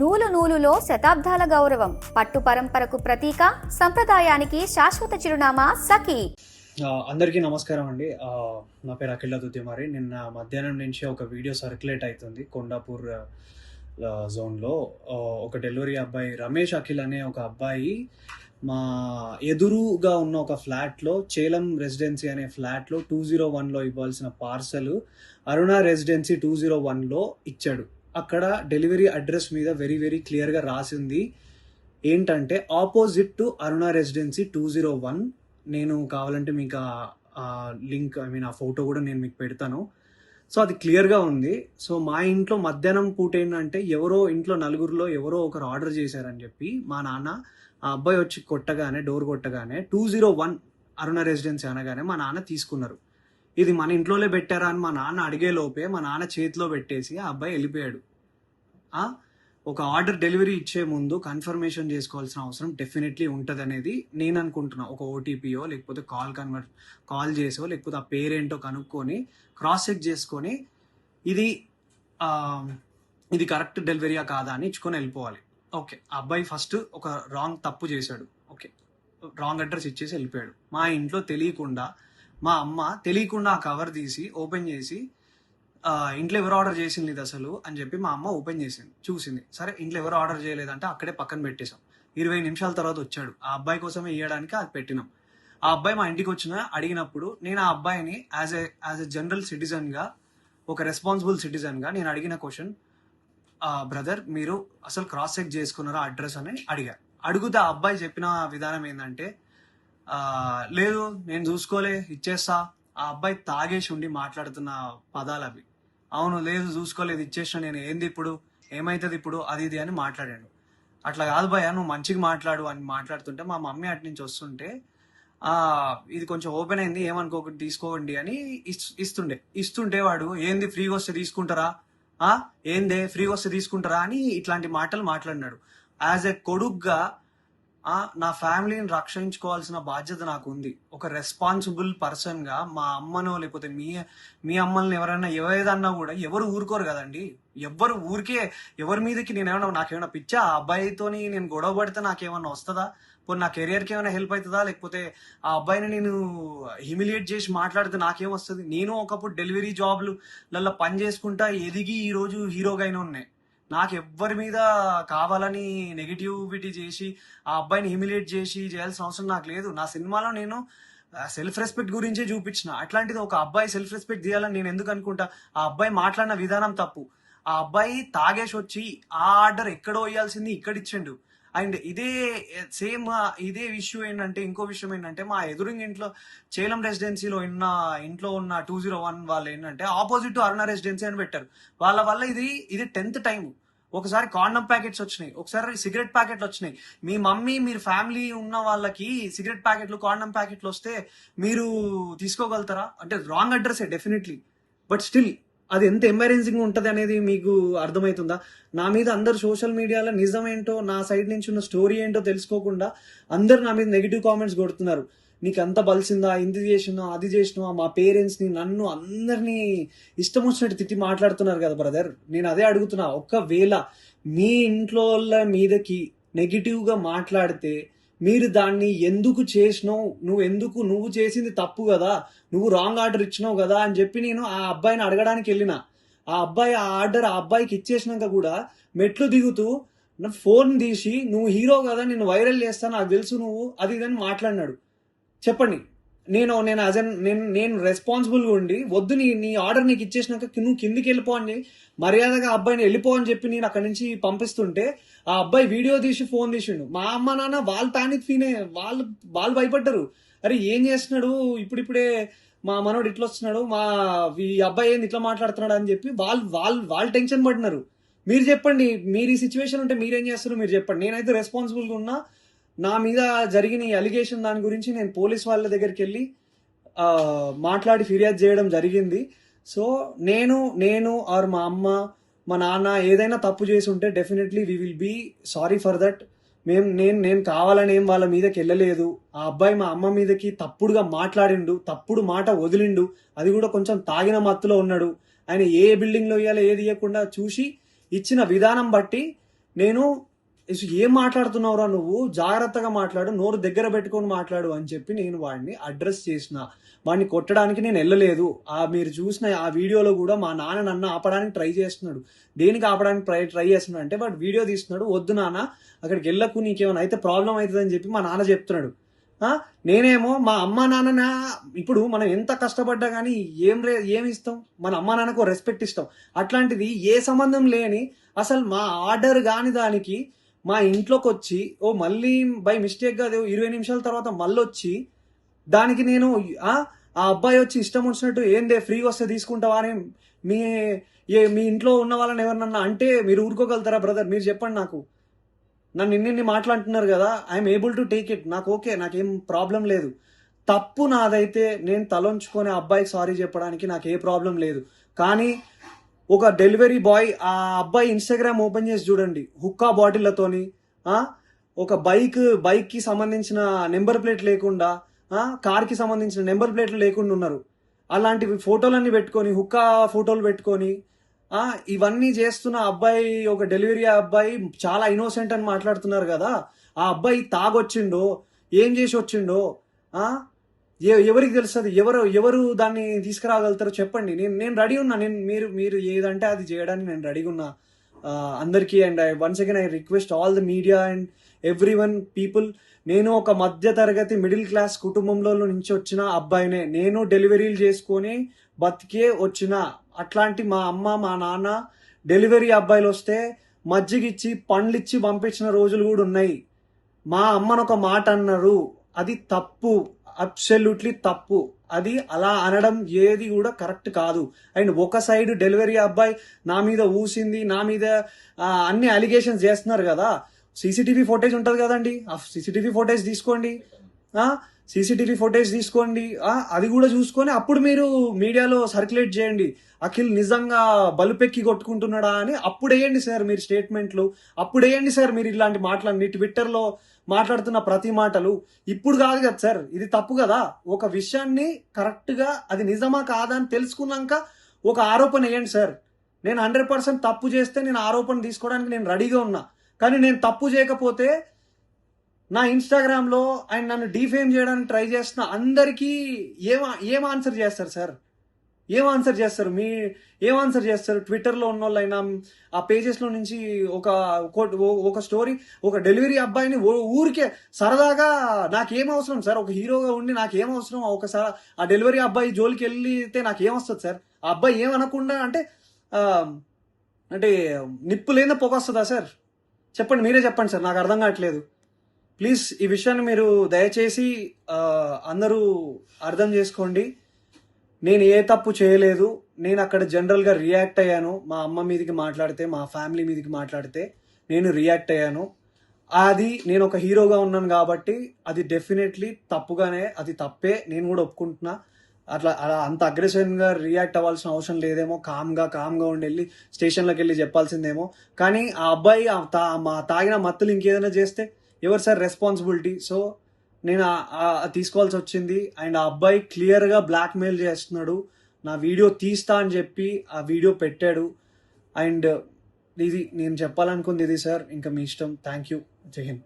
నూలు నూలులో శతాబ్దాల గౌరవం, పట్టు పరంపరకు ప్రతీక, సంప్రదాయానికి శాశ్వత చిరునామా సఖీ. అందరికీ నమస్కారం అండి. నా పేరు అఖిల్ దుద్దిమారి. నిన్న మధ్యాహ్నం నుంచి ఒక వీడియో సర్క్యులేట్ అవుతుంది కొండాపూర్ జోన్లో. ఒక డెలివరీ అబ్బాయి రమేష్ అఖిల్ అనే ఒక అబ్బాయి మా ఎదురుగా ఉన్న ఒక ఫ్లాట్లో, చేలం రెసిడెన్సీ అనే ఫ్లాట్లో 201లో ఇవ్వాల్సిన పార్సల్ అరుణ రెసిడెన్సీ 201లో ఇచ్చాడు. అక్కడ డెలివరీ అడ్రస్ మీద వెరీ వెరీ క్లియర్గా రాసింది ఏంటంటే ఆపోజిట్ టు అరుణ రెసిడెన్సీ 201. నేను కావాలంటే మీకు ఆ లింక్ ఆ ఫోటో కూడా నేను మీకు పెడతాను. సో అది క్లియర్గా ఉంది. సో మా ఇంట్లో మధ్యాహ్నం పూట ఏంటంటే ఇంట్లో నలుగురిలో ఎవరో ఒకరు ఆర్డర్ చేశారని చెప్పి మా నాన్న ఆ అబ్బాయి వచ్చి డోర్ కొట్టగానే 201 అరుణ రెసిడెన్సీ అనగానే మా నాన్న తీసుకున్నారు. ఇది మన ఇంట్లోనే పెట్టారా అని మా నాన్న అడిగే లోపే మా నాన్న చేతిలో పెట్టేసి ఆ అబ్బాయి వెళ్ళిపోయాడు. ఒక ఆర్డర్ డెలివరీ ఇచ్చే ముందు కన్ఫర్మేషన్ చేసుకోవాల్సిన అవసరం డెఫినెట్లీ ఉంటుంది అనేది నేను అనుకుంటున్నా. ఒక ఓటీపీయో లేకపోతే కాల్ చేసో లేకపోతే ఆ పేరేంటో కనుక్కొని క్రాస్ చెక్ చేసుకొని ఇది కరెక్ట్ డెలివరీయా కాదా అని ఇచ్చుకొని వెళ్ళిపోవాలి. ఓకే, ఆ అబ్బాయి ఫస్ట్ ఒక తప్పు చేశాడు. ఓకే, రాంగ్ అడ్రస్ ఇచ్చేసి వెళ్ళిపోయాడు. మా ఇంట్లో తెలియకుండా మా అమ్మ ఆ కవర్ తీసి ఓపెన్ చేసి ఇంట్లో ఎవరు ఆర్డర్ చేసింది ఇది అసలు అని చెప్పి మా అమ్మ ఓపెన్ చేసింది, చూసింది. సరే ఇంట్లో ఎవరు ఆర్డర్ చేయలేదంటే అక్కడే పక్కన పెట్టేశాం. 20 నిమిషాల తర్వాత వచ్చాడు. ఆ అబ్బాయి కోసమే ఇవ్వడానికి అది పెట్టినాం. ఆ అబ్బాయి మా ఇంటికి అడిగినప్పుడు నేను ఆ అబ్బాయిని యాజ్ ఎ జనరల్ సిటిజన్గా, ఒక రెస్పాన్సిబుల్ సిటిజన్గా నేను అడిగిన క్వశ్చన్, బ్రదర్ మీరు అసలు క్రాస్ చెక్ చేసుకున్నారా అడ్రస్ అని అడుగుతా. ఆ అబ్బాయి చెప్పిన విధానం ఏంటంటే, లేదు నేను చూసుకోలే ఇచ్చేస్తా. ఆ అబ్బాయి తాగేసి ఉండి మాట్లాడుతున్న పదాలు అవి. అవును, లేదు చూసుకోలేదు ఇచ్చేసిన, నేను ఏంది ఇప్పుడు, ఏమైతుంది ఇప్పుడు, అది ఇది అని మాట్లాడాడు. అట్లా కాదు భయ్యా, నువ్వు మంచిగా మాట్లాడు అని మాట్లాడుతుంటే మా మమ్మీ అటు నుంచి వస్తుంటే ఇది కొంచెం ఓపెన్ అయింది ఏమనుకోకుండా తీసుకోండి అని ఇస్తుంటే వాడు ఏంది ఫ్రీగా వస్తే తీసుకుంటారా, ఏందే ఫ్రీగా వస్తే తీసుకుంటారా అని ఇట్లాంటి మాటలు మాట్లాడినాడు. యాజ్ ఎ కొడుగ్గా నా ఫ్యామిలీని రక్షించుకోవాల్సిన బాధ్యత నాకు ఉంది. ఒక రెస్పాన్సిబుల్ పర్సన్గా మా అమ్మనో లేకపోతే మీ అమ్మల్ని ఎవరైనా ఏదన్నా కూడా ఎవరు ఊరుకోరు కదండి. ఎవరి మీదకి నాకేమైనా పిచ్చా, ఆ అబ్బాయితోని నేను గొడవ పడితే నాకేమన్నా వస్తుందా, పోనీ నా కెరియర్కి ఏమైనా హెల్ప్ అవుతుందా, లేకపోతే ఆ అబ్బాయిని నేను హ్యూమిలియేట్ చేసి మాట్లాడితే నాకేం వస్తుంది. నేను ఒకప్పుడు డెలివరీ జాబ్లలో పని చేసుకుంటా ఎదిగి ఈరోజు హీరోగా అయినా ఉన్నాయి. నాకు ఎవ్వరి మీద కావాలని నెగిటివిటీ చేసి ఆ అబ్బాయిని హ్యూమిలియేట్ చేసి చేయాల్సిన అవసరం నాకు లేదు. నా సినిమాలో నేను సెల్ఫ్ రెస్పెక్ట్ గురించే చూపించిన. అట్లాంటిది ఒక అబ్బాయి సెల్ఫ్ రెస్పెక్ట్ తీయాలని నేను ఎందుకు అనుకుంటా? ఆ అబ్బాయి మాట్లాడిన విధానం తప్పు. ఆ అబ్బాయి తాగేసి వచ్చి ఆ ఆర్డర్ ఎక్కడో వేయాల్సింది ఇక్కడ ఇచ్చిండు. అండ్ ఇదే ఇష్యూ ఏంటంటే, ఇంకో విషయం ఏంటంటే, మా ఎదురుంగి ఇంట్లో చేలం రెసిడెన్సీలో ఇంట్లో ఉన్న 201 వాళ్ళు ఏంటంటే ఆపోజిట్ టు అరుణ రెసిడెన్సీ అని పెట్టారు. వాళ్ళ వల్ల ఇది 10th టైం. ఒకసారి కాండమ్ ప్యాకెట్స్ వచ్చినాయి, ఒకసారి సిగరెట్ ప్యాకెట్లు వచ్చినాయి. మీ మమ్మీ మీరు ఫ్యామిలీ ఉన్న వాళ్ళకి సిగరెట్ ప్యాకెట్లు కాండమ్ ప్యాకెట్లు వస్తే మీరు తీసుకోగలుగుతారా? అంటే రాంగ్ అడ్రస్సే డెఫినెట్లీ, బట్ స్టిల్ అది ఎంత ఎంబారెన్సింగ్ ఉంటుంది అనేది మీకు అర్థమవుతుందా? నా మీద అందరు సోషల్ మీడియాలో నిజం ఏంటో, నా సైడ్ నుంచి ఉన్న స్టోరీ ఏంటో తెలుసుకోకుండా అందరు నా మీద నెగిటివ్ కామెంట్స్ కొడుతున్నారు. నీకు అంత బలిసిందా, ఇంది చేసినా అది చేసినా, మా పేరెంట్స్ని నన్ను అందరినీ ఇష్టం వచ్చినట్టు తిట్టి మాట్లాడుతున్నారు కదా బ్రదర్. నేను అదే అడుగుతున్నా, ఒకవేళ మీ ఇంట్లో వాళ్ళ మీదకి నెగిటివ్గా మాట్లాడితే మీరు దాన్ని ఎందుకు చేసినావు, నువ్వు చేసింది తప్పు కదా, నువ్వు రాంగ్ ఆర్డర్ ఇచ్చినావు కదా అని చెప్పి నేను ఆ అబ్బాయిని అడగడానికి వెళ్ళిన. ఆ అబ్బాయి ఆ ఆర్డర్ ఆ అబ్బాయికి ఇచ్చేసినాక కూడా మెట్లు దిగుతూ నా ఫోన్ తీసి నువ్వు హీరో కదా, నేను వైరల్ చేస్తా, నాకు తెలుసు నువ్వు అది ఇదని మాట్లాడినాడు. చెప్పండి, నేను రెస్పాన్సిబుల్గా ఉండి వద్దు నీ ఆర్డర్ నీకు ఇచ్చేసినాక నువ్వు కిందికి వెళ్ళిపో అని మర్యాదగా అబ్బాయిని వెళ్ళిపో అని చెప్పి నేను అక్కడి నుంచి పంపిస్తుంటే ఆ అబ్బాయి వీడియో తీసి ఫోన్ తీసిండు. మా అమ్మ నాన్న వాళ్ళు పానిక్ వాళ్ళు భయపడ్డారు. అరే ఏం చేస్తున్నాడు ఇప్పుడిప్పుడే మా మనోడు ఇట్లా వస్తున్నాడు, ఈ అబ్బాయి ఏంది ఇట్లా మాట్లాడుతున్నాడు అని చెప్పి వాళ్ళు టెన్షన్ పడినారు. మీరు చెప్పండి, మీరు ఈ సిచ్యువేషన్ ఉంటే మీరేం చేస్తారు మీరు చెప్పండి. నేనైతే రెస్పాన్సిబుల్గా ఉన్నా. నా మీద జరిగిన ఈ అలిగేషన్ దాని గురించి నేను పోలీస్ వాళ్ళ దగ్గరికి వెళ్ళి మాట్లాడి ఫిర్యాదు చేయడం జరిగింది. సో నేను ఆర్ మా అమ్మ మా నాన్న ఏదైనా తప్పు చేసి ఉంటే definitely we will be sorry for that. నేను కావాలని ఏం వాళ్ళ మీదకి వెళ్ళలేదు. ఆ అబ్బాయి మా అమ్మ మీదకి తప్పుడుగా మాట్లాడిండు, తప్పుడు మాట వదిలిండు, అది కూడా కొంచెం తాగిన మత్తులో ఉన్నాడు. ఆయన ఏ బిల్డింగ్లో ఇవ్వాలో ఏది ఇవ్వకుండా చూసి ఇచ్చిన విధానం బట్టి నేను ఏం మాట్లాడుతున్నావురా నువ్వు, జాగ్రత్తగా మాట్లాడు, నోరు దగ్గర పెట్టుకొని మాట్లాడు అని చెప్పి నేను వాడిని అడ్రస్ చేసిన. వాడిని కొట్టడానికి నేను వెళ్ళలేదు. మీరు చూసిన ఆ వీడియోలో కూడా మా నాన్న నన్ను ఆపడానికి ట్రై చేస్తున్నాడు. దేనికి ఆపడానికి ట్రై చేస్తున్నాడు అంటే వాడు వీడియో తీస్తున్నాడు, వద్దు నాన్న అక్కడికి వెళ్ళకు, నీకేమైనా అయితే ప్రాబ్లం అవుతుంది అని చెప్పి మా నాన్న చెప్తున్నాడు. నేనేమో మా అమ్మ నాన్న, ఇప్పుడు మనం ఎంత కష్టపడ్డా కానీ ఏమి ఇస్తాం, మన అమ్మ నాన్నకు రెస్పెక్ట్ ఇస్తాం. అట్లాంటిది ఏ సంబంధం లేని అసలు మా ఆర్డర్ కాని దానికి మా ఇంట్లోకి వచ్చి మళ్ళీ బై మిస్టేక్గా 20 నిమిషాల తర్వాత మళ్ళీ వచ్చి దానికి నేను ఆ అబ్బాయి వచ్చి ఇష్టం వచ్చినట్టు ఏందే ఫ్రీగా వస్తే తీసుకుంటావా అని మీ ఇంట్లో ఉన్న వాళ్ళని ఎవరినన్నా అంటే మీరు ఊరుకోగలుగుతారా బ్రదర్? మీరు చెప్పండి. నాకు నన్ను ఇన్ని మాట్లాడుతున్నారు కదా, I'm able to take it. నాకు ఓకే, నాకేం ప్రాబ్లం లేదు. తప్పు నాదైతే నేను తలొంచుకొని అబ్బాయికి సారీ చెప్పడానికి నాకు ఏ ప్రాబ్లం లేదు. కానీ ఒక డెలివరీ బాయ్ ఆ అబ్బాయి ఇన్స్టాగ్రామ్ ఓపెన్ చేసి చూడండి, హుక్కా బాటిళ్లతోని ఒక బైక్కి సంబంధించిన నెంబర్ ప్లేట్ లేకుండా, కార్కి సంబంధించిన నెంబర్ ప్లేట్లు లేకుండా ఉన్నారు. అలాంటివి ఫోటోలన్నీ పెట్టుకొని, హుక్కా ఫోటోలు పెట్టుకొని ఇవన్నీ చేస్తున్న అబ్బాయి, ఒక డెలివరీ అబ్బాయి చాలా ఇన్నోసెంట్ అని మాట్లాడుతున్నారు కదా. ఆ అబ్బాయి తాగొచ్చిండో ఏం చేసి వచ్చిండో ఎవరికి తెలుస్తుంది? ఎవరు దాన్ని తీసుకురాగలుగుతారో చెప్పండి. నేను రెడీ ఉన్నా. మీరు ఏదంటే అది చేయడానికి నేను రెడీగా ఉన్నా అందరికీ. And once again I request all the media and every one people. నేను ఒక మధ్య తరగతి మిడిల్ క్లాస్ కుటుంబంలో నుంచి వచ్చిన అబ్బాయినే. నేను డెలివరీలు చేసుకొని బతికే వచ్చిన. అట్లాంటి మా అమ్మ మా నాన్న డెలివరీ అబ్బాయిలు వస్తే మజ్జిగిచ్చి పండ్లిచ్చి పంపించిన రోజులు కూడా ఉన్నాయి. మా అమ్మను ఒక మాట అన్నారు, అది తప్పు, అబ్సల్యూట్లీ తప్పు. అది అలా అనడం ఏది కూడా కరెక్ట్ కాదు. అండ్ ఒక సైడ్ డెలివరీ అబ్బాయి నా మీద ఊసింది, నా మీద అన్ని అలిగేషన్స్ చేస్తున్నారు కదా. సీసీటీవీ ఫుటేజ్ ఉంటుంది కదండి, ఆ సీసీటీవీ ఫుటేజ్ తీసుకోండి. సీసీటీవీ ఫుటేజ్ తీసుకోండి, అది కూడా చూసుకొని అప్పుడు మీరు మీడియాలో సర్క్యులేట్ చేయండి. అఖిల్ నిజంగా బలుపెక్కి కొట్టుకుంటున్నాడా అని అప్పుడు వేయండి సార్ మీరు స్టేట్మెంట్లు. అప్పుడు వేయండి సార్ మీరు ఇలాంటి మాటలన్నీ ట్విట్టర్లో మాట్లాడుతున్న ప్రతి మాటలు. ఇప్పుడు కాదు కదా సార్, ఇది తప్పు కదా. ఒక విషయాన్ని కరెక్ట్గా అది నిజమా కాదా అని తెలుసుకున్నాక ఒక ఆరోపణ వేయండి సార్. నేను 100% తప్పు చేస్తే నేను ఆరోపణ తీసుకోవడానికి నేను రెడీగా ఉన్నా. కానీ నేను తప్పు చేయకపోతే నా ఇన్స్టాగ్రామ్లో ఆయన నన్ను డిఫేమ్ చేయడానికి ట్రై చేస్తున్న అందరికీ ఏం ఆన్సర్ చేస్తారు సార్? ఏం ఆన్సర్ చేస్తారు? ట్విట్టర్లో ఉన్న వాళ్ళైనా ఆ పేజెస్లో నుంచి ఒక స్టోరీ, ఒక డెలివరీ అబ్బాయిని ఊరికే సరదాగా నాకేం అవసరం సార్? ఒక హీరోగా ఉండి నాకేం అవసరం? ఒకసారి ఆ డెలివరీ అబ్బాయి జోలికి వెళ్తే నాకేం వస్తుంది సార్? ఆ అబ్బాయి ఏమనకుండా అంటే నిప్పు లేదా పొగ వస్తుందా సార్? చెప్పండి, మీరే చెప్పండి సార్, నాకు అర్థం కావట్లేదు. ప్లీజ్ ఈ విషయాన్ని మీరు దయచేసి అందరూ అర్థం చేసుకోండి. నేను ఏ తప్పు చేయలేదు. నేను అక్కడ జనరల్గా రియాక్ట్ అయ్యాను. మా అమ్మ మీదకి మాట్లాడితే, మా ఫ్యామిలీ మీదకి మాట్లాడితే నేను రియాక్ట్ అయ్యాను. అది నేను ఒక హీరోగా ఉన్నాను కాబట్టి అది డెఫినెట్లీ తప్పుగానే, అది తప్పే, నేను కూడా ఒప్పుకుంటున్నా. అలా అంత అగ్రెసివ్గా రియాక్ట్ అవ్వాల్సిన అవసరం లేదేమో. కామ్గా ఉండి వెళ్ళి స్టేషన్లోకి వెళ్ళి చెప్పాల్సిందేమో. కానీ ఆ అబ్బాయి తాగిన మత్తులు ఇంకేదైనా చేస్తే ఎవరు సార్ రెస్పాన్సిబిలిటీ? సో నేను తీసుకోవాల్సి వచ్చింది. అండ్ ఆ అబ్బాయి క్లియర్గా బ్లాక్మెయిల్ చేస్తున్నాడు. నా వీడియో తీస్తా అని చెప్పి ఆ వీడియో పెట్టాడు. అండ్ ఇది నేను చెప్పాలనుకుంది ఇది సార్. ఇంకా మీ ఇష్టం. Thank you. జై హింద్.